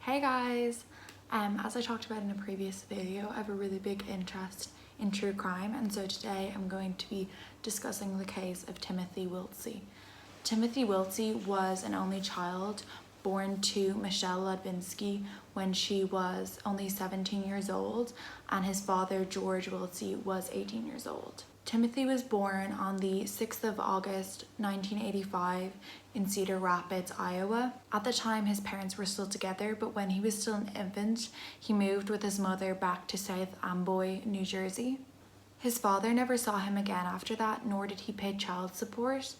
Hey guys! As I talked about in a previous video, I have a really big interest in true crime, and so today I'm going to be discussing the case of Timothy Wiltsey. Timothy Wiltsey was an only child born to Michelle Ludvinsky when she was only 17 years old, and his father George Wiltsey was 18 years old. Timothy was born on the 6th of August 1985 in Cedar Rapids, Iowa. At the time, his parents were still together, but when he was still an infant, he moved with his mother back to South Amboy, New Jersey. His father never saw him again after that, nor did he pay child support.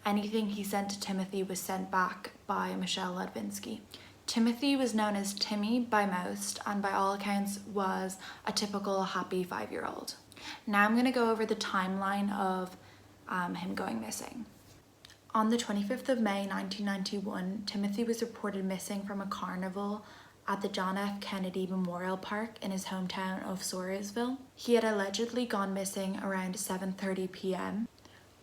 Anything he sent to Timothy was sent back by Michelle Ludvinsky. Timothy was known as Timmy by most, and by all accounts was a typical happy 5-year-old. Now I'm going to go over the timeline of him going missing. On the 25th of May 1991, Timothy was reported missing from a carnival at the John F. Kennedy Memorial Park in his hometown of Saurisville. He had allegedly gone missing around 7:30 p.m.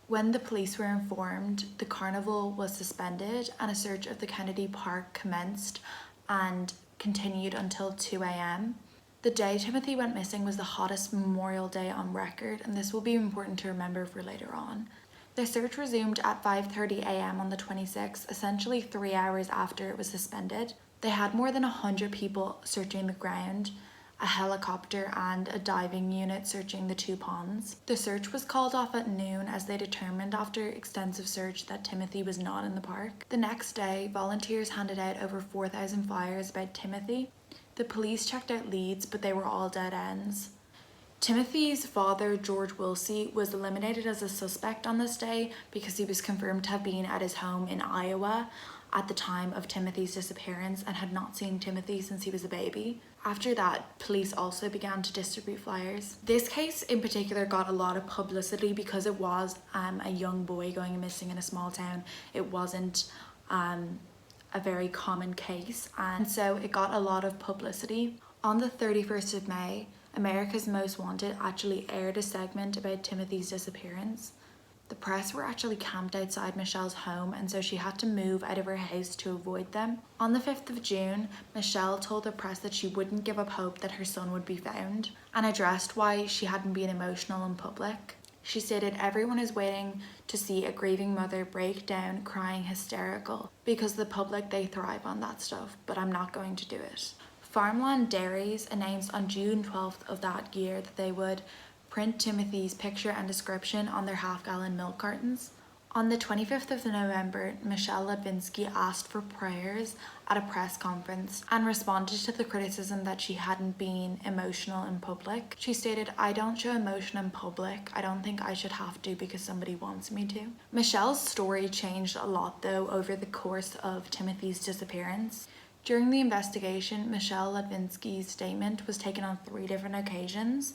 When the police were informed, the carnival was suspended and a search of the Kennedy Park commenced and continued until 2 a.m. The day Timothy went missing was the hottest Memorial Day on record, and this will be important to remember for later on. The search resumed at 5:30 a.m. on the 26th, essentially 3 hours after it was suspended. They had more than 100 people searching the ground, a helicopter and a diving unit searching the two ponds. The search was called off at noon as they determined after extensive search that Timothy was not in the park. The next day, volunteers handed out over 4,000 flyers about Timothy. The police checked out leads, but they were all dead ends. Timothy's father, George Wiltsey, was eliminated as a suspect on this day because he was confirmed to have been at his home in Iowa at the time of Timothy's disappearance and had not seen Timothy since he was a baby. After that, police also began to distribute flyers. This case in particular got a lot of publicity because it was a young boy going missing in a small town. It wasn't a very common case, and so it got a lot of publicity. On the 31st of May, America's Most Wanted actually aired a segment about Timothy's disappearance. The press were actually camped outside Michelle's home, and so she had to move out of her house to avoid them. On the 5th of June, Michelle told the press that she wouldn't give up hope that her son would be found, and addressed why she hadn't been emotional in public. She stated, "Everyone is waiting to see a grieving mother break down, crying hysterical, because the public, they thrive on that stuff, but I'm not going to do it." Farmland Dairies announced on June 12th of that year that they would print Timothy's picture and description on their half-gallon milk cartons. On the 25th of November, Michelle Ludvinsky asked for prayers at a press conference and responded to the criticism that she hadn't been emotional in public. She stated, "I don't show emotion in public. I don't think I should have to because somebody wants me to." Michelle's story changed a lot though over the course of Timothy's disappearance. During the investigation, Michelle Ludvinsky's statement was taken on 3 different occasions,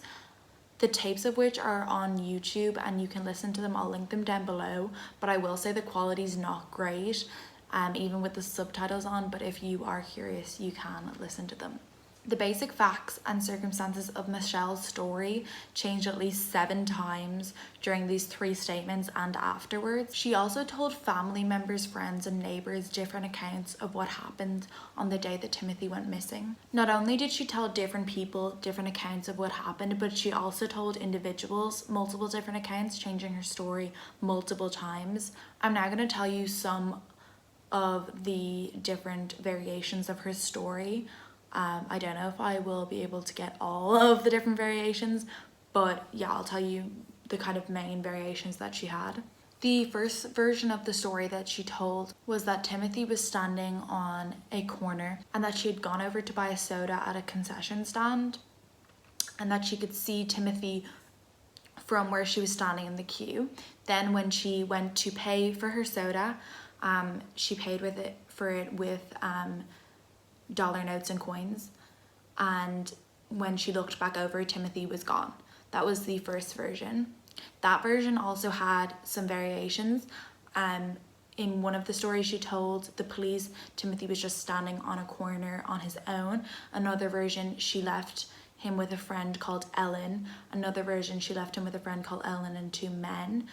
the tapes of which are on YouTube and you can listen to them. I'll link them down below, but I will say the quality's not great, even with the subtitles on, but if you are curious, you can listen to them. The basic facts and circumstances of Michelle's story changed at least 7 times during these 3 statements and afterwards. She also told family members, friends and neighbours different accounts of what happened on the day that Timothy went missing. Not only did she tell different people different accounts of what happened, but she also told individuals multiple different accounts, changing her story multiple times. I'm now going to tell you some of the different variations of her story. I don't know if I will be able to get all of the different variations, but yeah, I'll tell you the kind of main variations that she had. The first version of the story that she told was that Timothy was standing on a corner and that she had gone over to buy a soda at a concession stand and that she could see Timothy from where she was standing in the queue. Then when she went to pay for her soda, she paid for it with dollar notes and coins, and when she looked back over, Timothy was gone. That was the first version. That version also had some variations. In one of the stories she told the police, Timothy was just standing on a corner on his own. Another version, she left him with a friend called Ellen. Another version, she left him with a friend called Ellen and 2 men.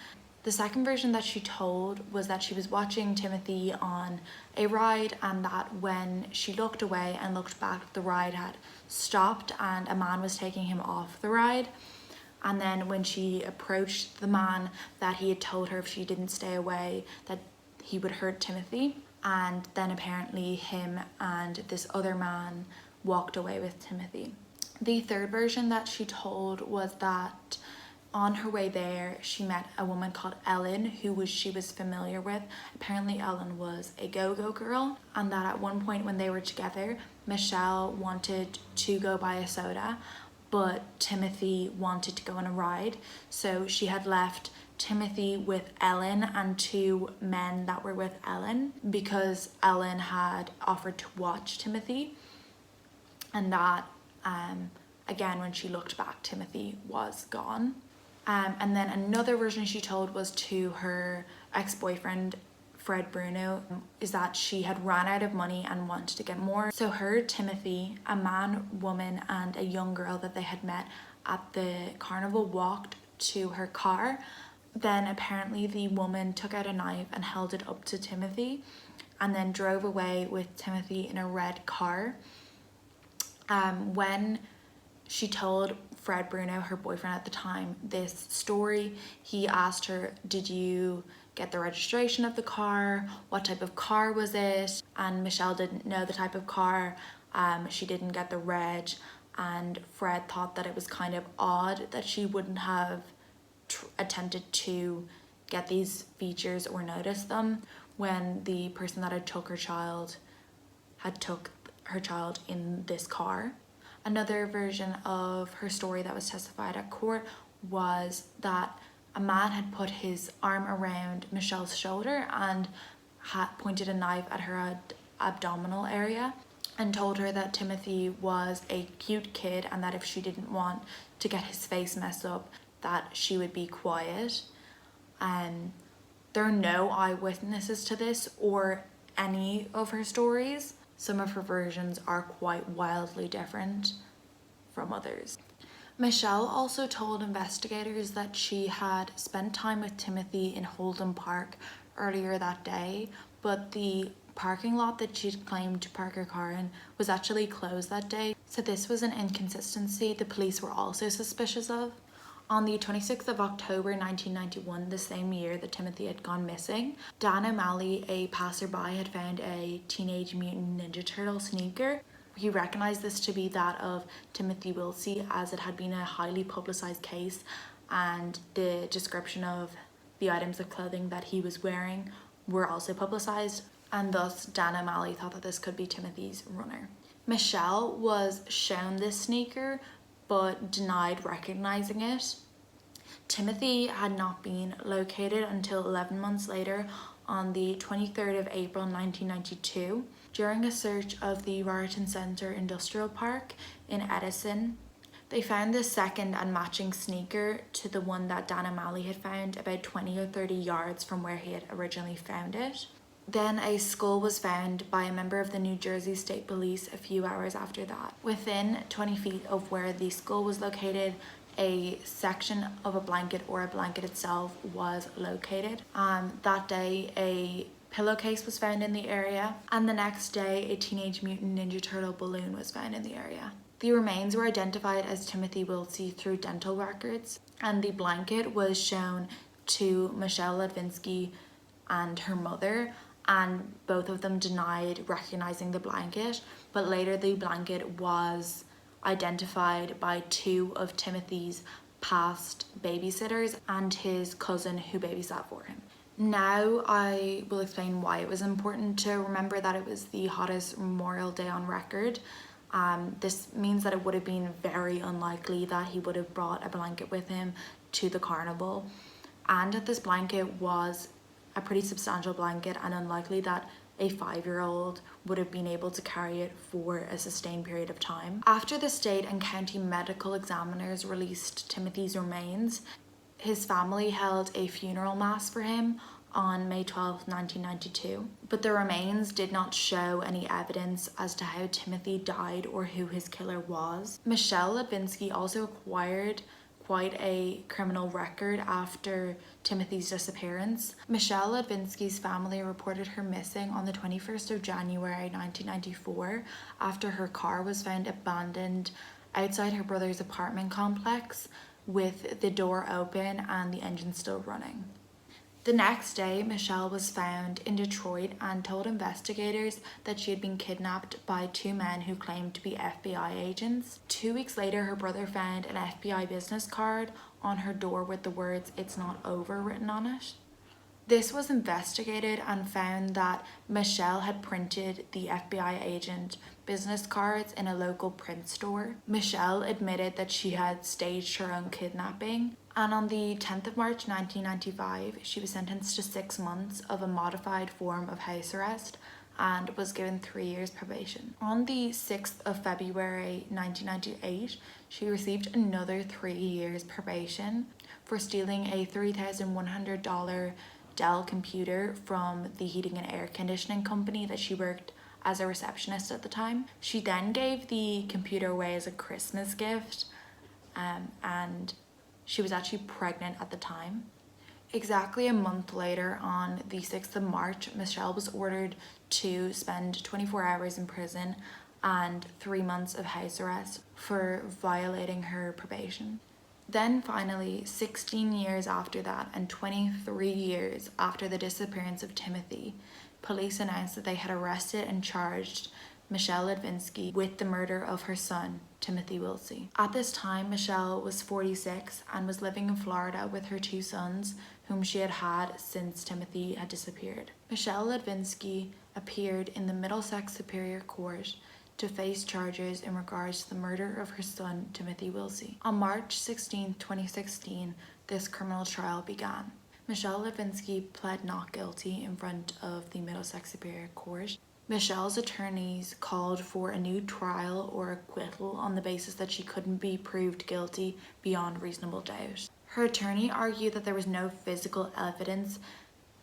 The second version that she told was that she was watching Timothy on a ride, and that when she looked away and looked back, the ride had stopped and a man was taking him off the ride. And then when she approached the man, that he had told her if she didn't stay away that he would hurt Timothy. And then apparently him and this other man walked away with Timothy. The third version that she told was that on her way there, she met a woman called Ellen, who she was familiar with. Apparently Ellen was a go-go girl, and that at one point when they were together, Michelle wanted to go buy a soda, but Timothy wanted to go on a ride. So she had left Timothy with Ellen and two men that were with Ellen, because Ellen had offered to watch Timothy, and that again, when she looked back, Timothy was gone. And then another version she told was to her ex-boyfriend, Fred Bruno, is that she had run out of money and wanted to get more. So her, Timothy, a man, woman, and a young girl that they had met at the carnival walked to her car. Then apparently the woman took out a knife and held it up to Timothy, and then drove away with Timothy in a red car. When she told Fred Bruno, her boyfriend at the time, this story, he asked her, did you get the registration of the car? What type of car was it? And Michelle didn't know the type of car. She didn't get the reg, and Fred thought that it was kind of odd that she wouldn't have attempted to get these features or notice them when the person that had took her child in this car. Another version of her story that was testified at court was that a man had put his arm around Michelle's shoulder and had pointed a knife at her abdominal area and told her that Timothy was a cute kid, and that if she didn't want to get his face messed up, that she would be quiet. There are no eyewitnesses to this or any of her stories. Some of her versions are quite wildly different from others. Michelle also told investigators that she had spent time with Timothy in Holden Park earlier that day, but the parking lot that she'd claimed to park her car in was actually closed that day. So this was an inconsistency the police were also suspicious of. On the 26th of October 1991, the same year that Timothy had gone missing, Dan O'Malley, a passerby, had found a Teenage Mutant Ninja Turtle sneaker. He recognised this to be that of Timothy Wiltsey, as it had been a highly publicised case, and the description of the items of clothing that he was wearing were also publicised, and thus Dan O'Malley thought that this could be Timothy's runner. Michelle was shown this sneaker but denied recognising it. Timothy had not been located until 11 months later, on the 23rd of April 1992, during a search of the Raritan Centre Industrial Park in Edison. They found the second and matching sneaker to the one that Dan O'Malley had found about 20 or 30 yards from where he had originally found it. Then a skull was found by a member of the New Jersey State Police a few hours after that. Within 20 feet of where the skull was located, a section of a blanket, or a blanket itself, was located. That day, a pillowcase was found in the area, and the next day, a Teenage Mutant Ninja Turtle balloon was found in the area. The remains were identified as Timothy Wiltsey through dental records, and the blanket was shown to Michelle Ledvinsky and her mother, and both of them denied recognizing the blanket, but later the blanket was identified by two of Timothy's past babysitters and his cousin who babysat for him. Now I will explain why it was important to remember that it was the hottest Memorial Day on record. This means that it would have been very unlikely that he would have brought a blanket with him to the carnival, and that this blanket was a pretty substantial blanket, and unlikely that a 5-year-old would have been able to carry it for a sustained period of time. After the state and county medical examiners released Timothy's remains, his family held a funeral mass for him on May 12, 1992, but the remains did not show any evidence as to how Timothy died or who his killer was. Michelle Ledvinsky also acquired quite a criminal record after Timothy's disappearance. Michelle Ledvinsky's family reported her missing on the 21st of January 1994 after her car was found abandoned outside her brother's apartment complex with the door open and the engine still running. The next day, Michelle was found in Detroit and told investigators that she had been kidnapped by two men who claimed to be FBI agents. 2 weeks later, her brother found an FBI business card on her door with the words "It's not over" written on it. This was investigated and found that Michelle had printed the FBI agent business cards in a local print store. Michelle admitted that she had staged her own kidnapping, and on the 10th of March 1995, she was sentenced to 6 months of a modified form of house arrest and was given 3 years probation. On the 6th of February 1998, she received another 3 years probation for stealing a $3,100 Dell computer from the heating and air conditioning company that she worked as a receptionist at the time. She then gave the computer away as a Christmas gift, and she was actually pregnant at the time. Exactly a month later, on the 6th of March, Michelle was ordered to spend 24 hours in prison and 3 months of house arrest for violating her probation. Then finally, 16 years after that and 23 years after the disappearance of Timothy, police announced that they had arrested and charged Michelle Ledvinsky with the murder of her son, Timothy Wiltsey. At this time, Michelle was 46 and was living in Florida with her 2 sons, whom she had had since Timothy had disappeared. Michelle Ledvinsky appeared in the Middlesex Superior Court to face charges in regards to the murder of her son, Timothy Wiltsey. On March 16, 2016, this criminal trial began. Michelle Ledvinsky pled not guilty in front of the Middlesex Superior Court. Michelle's attorneys called for a new trial or acquittal on the basis that she couldn't be proved guilty beyond reasonable doubt. Her attorney argued that there was no physical evidence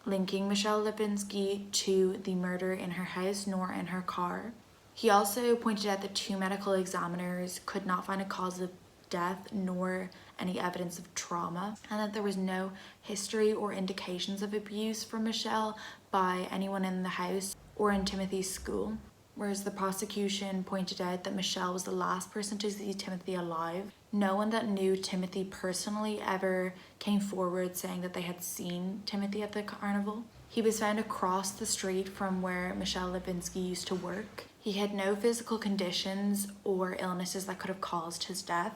linking Michelle Ledvinsky to the murder in her house nor in her car. He also pointed out that 2 medical examiners could not find a cause of death nor any evidence of trauma, and that there was no history or indications of abuse from Michelle by anyone in the house or in Timothy's school. Whereas the prosecution pointed out that Michelle was the last person to see Timothy alive. No one that knew Timothy personally ever came forward saying that they had seen Timothy at the carnival. He was found across the street from where Michelle Ledvinsky used to work. He had no physical conditions or illnesses that could have caused his death.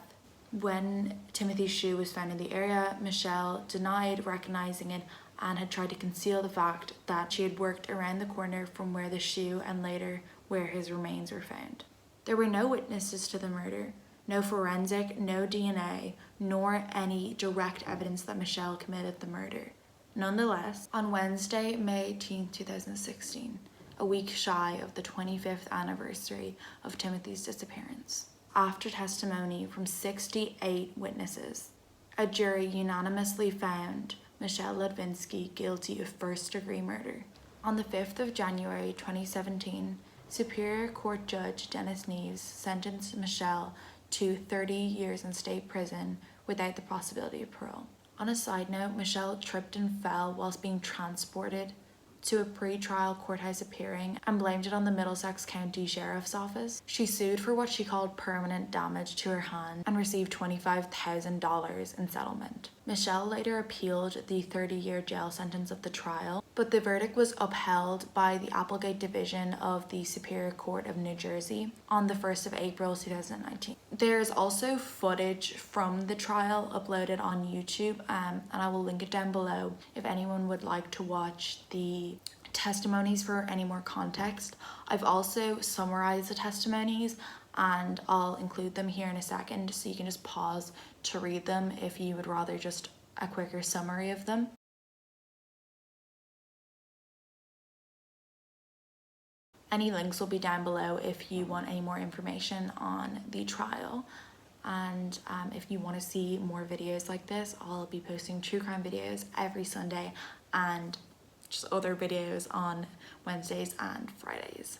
When Timothy's shoe was found in the area, Michelle denied recognizing it and had tried to conceal the fact that she had worked around the corner from where the shoe and later where his remains were found. There were no witnesses to the murder, no forensic, no DNA, nor any direct evidence that Michelle committed the murder. Nonetheless, on Wednesday, May 18, 2016, a week shy of the 25th anniversary of Timothy's disappearance, after testimony from 68 witnesses, a jury unanimously found Michelle Ledvinsky guilty of first-degree murder. On the 5th of January 2017, Superior Court Judge Dennis Neves sentenced Michelle to 30 years in state prison without the possibility of parole. On a side note, Michelle tripped and fell whilst being transported to a pre-trial courthouse hearing and blamed it on the Middlesex County Sheriff's Office. She sued for what she called permanent damage to her hand and received $25,000 in settlement. Michelle later appealed the 30-year jail sentence of the trial, but the verdict was upheld by the Applegate Division of the Superior Court of New Jersey on the 1st of April 2019. There is also footage from the trial uploaded on YouTube, and I will link it down below if anyone would like to watch the testimonies for any more context. I've also summarized the testimonies and I'll include them here in a second so you can just pause to read them if you would rather just a quicker summary of them. Any links will be down below if you want any more information on the trial. And if you want to see more videos like this, I'll be posting true crime videos every Sunday and just other videos on Wednesdays and Fridays.